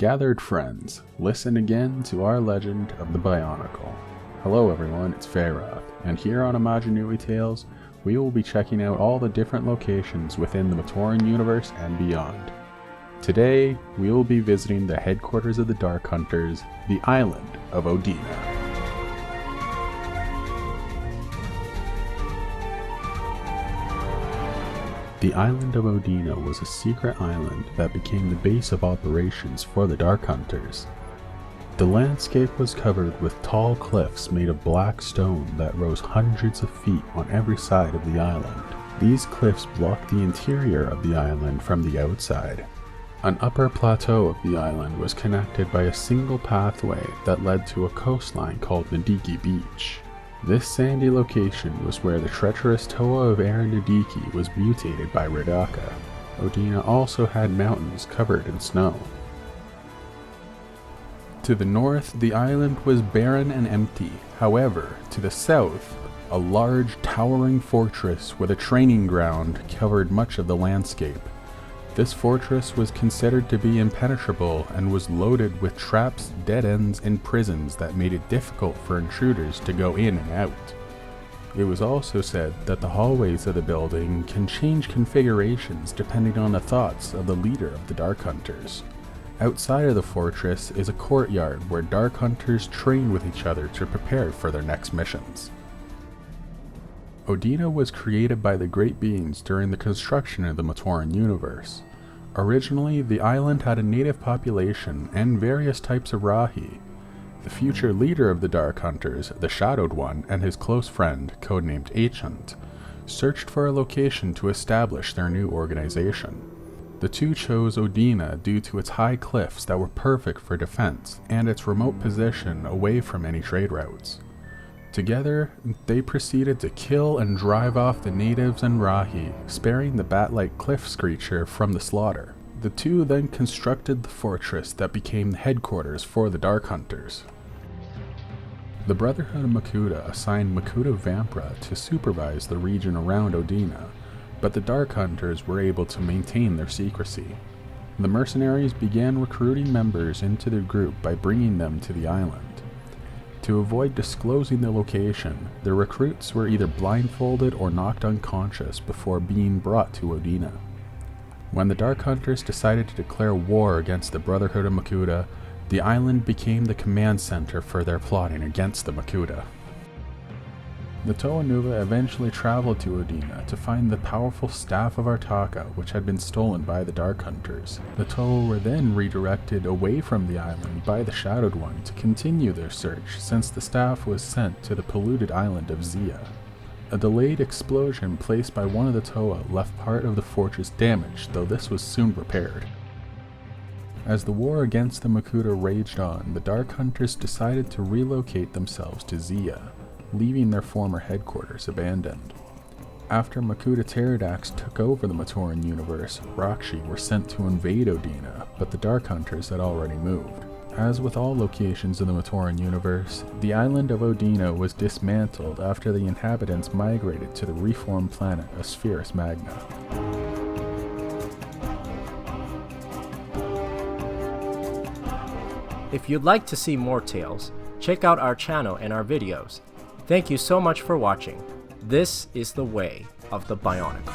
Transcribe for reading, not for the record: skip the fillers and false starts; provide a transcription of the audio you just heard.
Gathered friends, listen again to our legend of the Bionicle. Hello everyone, it's Fayroth, and here on Amaja-Nui Tales, we will be checking out all the different locations within the Matoran Universe and beyond. Today, we will be visiting the headquarters of the Dark Hunters, the Island of Odina. The Island of Odina was a secret island that became the base of operations for the Dark Hunters. The landscape was covered with tall cliffs made of black stone that rose hundreds of feet on every side of the island. These cliffs blocked the interior of the island from the outside. An upper plateau of the island was connected by a single pathway that led to a coastline called Nidhiki Beach. This sandy location was where the treacherous Toa of Air Nidhiki was mutated by Artakha. Odina also had mountains covered in snow. To the north, the island was barren and empty. However, to the south, a large, towering fortress with a training ground covered much of the landscape. This fortress was considered to be impenetrable and was loaded with traps, dead ends, and prisons that made it difficult for intruders to go in and out. It was also said that the hallways of the building can change configurations depending on the thoughts of the leader of the Dark Hunters. Outside of the fortress is a courtyard where Dark Hunters train with each other to prepare for their next missions. Odina was created by the Great Beings during the construction of the Matoran Universe. Originally, the island had a native population and various types of Rahi. The future leader of the Dark Hunters, the Shadowed One, and his close friend, codenamed Ancient, searched for a location to establish their new organization. The two chose Odina due to its high cliffs that were perfect for defense and its remote position away from any trade routes. Together, they proceeded to kill and drive off the natives and Rahi, sparing the bat-like cliff screecher from the slaughter. The two then constructed the fortress that became the headquarters for the Dark Hunters. The Brotherhood of Makuta assigned Makuta Vampra to supervise the region around Odina, but the Dark Hunters were able to maintain their secrecy. The mercenaries began recruiting members into their group by bringing them to the island. To avoid disclosing the location, the recruits were either blindfolded or knocked unconscious before being brought to Odina. When the Dark Hunters decided to declare war against the Brotherhood of Makuta, the island became the command center for their plotting against the Makuta. The Toa Nuva eventually traveled to Odina to find the powerful Staff of Artakha, which had been stolen by the Dark Hunters. The Toa were then redirected away from the island by the Shadowed One to continue their search, since the staff was sent to the polluted island of Zia. A delayed explosion placed by one of the Toa left part of the fortress damaged, though this was soon repaired. As the war against the Makuta raged on, the Dark Hunters decided to relocate themselves to Zia, leaving their former headquarters abandoned. After Makuta Pterodax took over the Matoran Universe, Rakshi were sent to invade Odina, but the Dark Hunters had already moved. As with all locations in the Matoran Universe, the Island of Odina was dismantled after the inhabitants migrated to the reformed planet Spherus Magna. If you'd like to see more tales, check out our channel and our videos. Thank you so much for watching. This is the way of the Bionicle.